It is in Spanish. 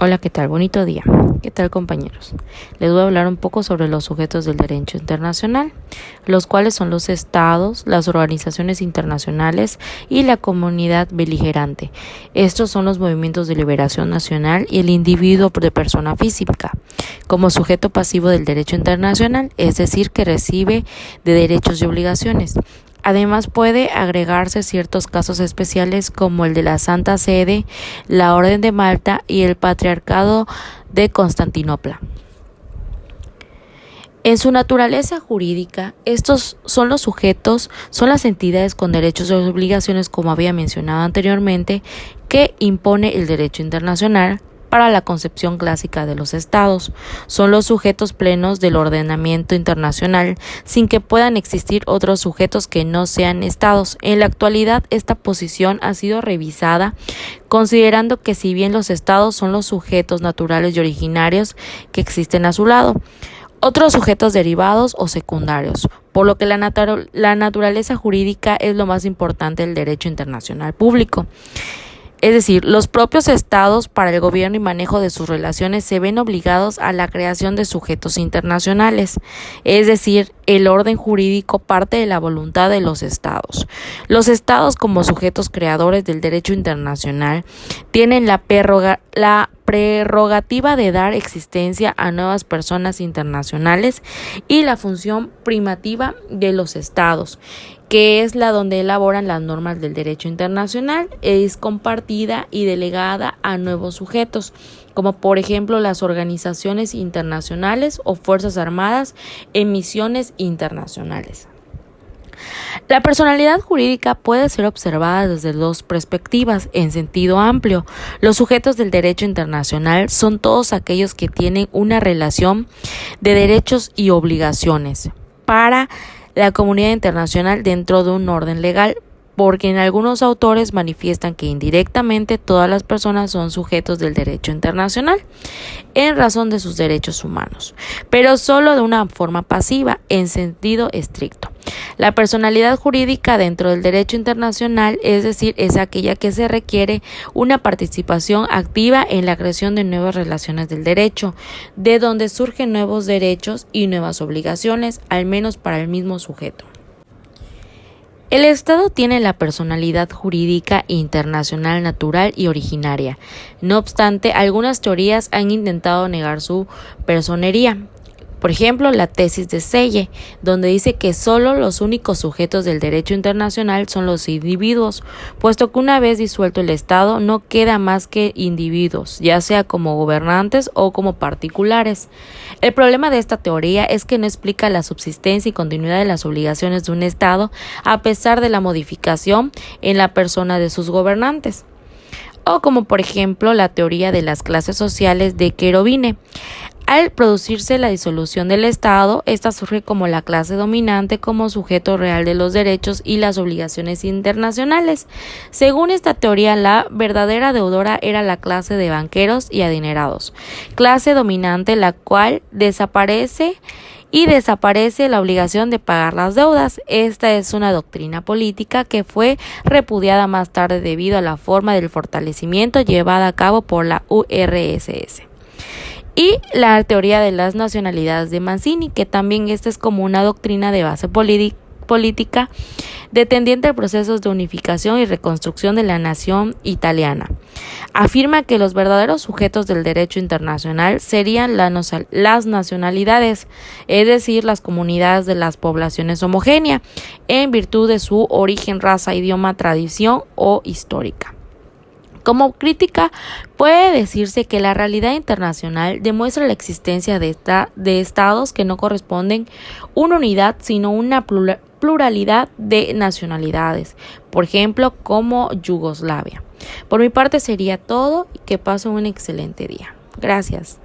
Hola, ¿qué tal? Bonito día. ¿Qué tal, compañeros? Les voy a hablar un poco sobre los sujetos del derecho internacional, los cuales son los estados, las organizaciones internacionales y la comunidad beligerante. Estos son los movimientos de liberación nacional y el individuo de persona física, como sujeto pasivo del derecho internacional, es decir, que recibe de derechos y obligaciones. Además, puede agregarse ciertos casos especiales como el de la Santa Sede, la Orden de Malta y el Patriarcado de Constantinopla. En su naturaleza jurídica, estos son los sujetos, son las entidades con derechos y obligaciones, como había mencionado anteriormente, que impone el derecho internacional. Para la concepción clásica de los estados, son los sujetos plenos del ordenamiento internacional, sin que puedan existir otros sujetos que no sean estados. En la actualidad, esta posición ha sido revisada, considerando que si bien los estados son los sujetos naturales y originarios que existen a su lado, otros sujetos derivados o secundarios, por lo que la naturaleza jurídica es lo más importante del derecho internacional público. Es decir, los propios estados para el gobierno y manejo de sus relaciones se ven obligados a la creación de sujetos internacionales, es decir, el orden jurídico parte de la voluntad de los estados. Los estados, como sujetos creadores del derecho internacional, tienen la prerrogativa de dar existencia a nuevas personas internacionales y la función primativa de los estados, que es la donde elaboran las normas del derecho internacional, es compartida y delegada a nuevos sujetos, como por ejemplo las organizaciones internacionales o fuerzas armadas en misiones internacionales. La personalidad jurídica puede ser observada desde dos perspectivas en sentido amplio. Los sujetos del derecho internacional son todos aquellos que tienen una relación de derechos y obligaciones para la comunidad internacional dentro de un orden legal, porque en algunos autores manifiestan que indirectamente todas las personas son sujetos del derecho internacional en razón de sus derechos humanos, pero solo de una forma pasiva en sentido estricto. La personalidad jurídica dentro del derecho internacional, es decir, es aquella que se requiere una participación activa en la creación de nuevas relaciones del derecho, de donde surgen nuevos derechos y nuevas obligaciones, al menos para el mismo sujeto. El Estado tiene la personalidad jurídica internacional natural y originaria. No obstante, algunas teorías han intentado negar su personería. Por ejemplo, la tesis de Selle, donde dice que solo los únicos sujetos del derecho internacional son los individuos, puesto que una vez disuelto el Estado no queda más que individuos, ya sea como gobernantes o como particulares. El problema de esta teoría es que no explica la subsistencia y continuidad de las obligaciones de un Estado a pesar de la modificación en la persona de sus gobernantes. O como por ejemplo la teoría de las clases sociales de Cherubini. Al producirse la disolución del Estado, esta surge como la clase dominante como sujeto real de los derechos y las obligaciones internacionales. Según esta teoría, la verdadera deudora era la clase de banqueros y adinerados, clase dominante la cual desaparece la obligación de pagar las deudas. Esta es una doctrina política que fue repudiada más tarde debido a la forma del fortalecimiento llevada a cabo por la URSS. Y la teoría de las nacionalidades de Mazzini, que también esta es como una doctrina de base política de tendiente a procesos de unificación y reconstrucción de la nación italiana. Afirma que los verdaderos sujetos del derecho internacional serían las nacionalidades, es decir, las comunidades de las poblaciones homogéneas, en virtud de su origen, raza, idioma, tradición o histórica. Como crítica, puede decirse que la realidad internacional demuestra la existencia de estados que no corresponden una unidad, sino una pluralidad de nacionalidades, por ejemplo, como Yugoslavia. Por mi parte sería todo y que pasen un excelente día. Gracias.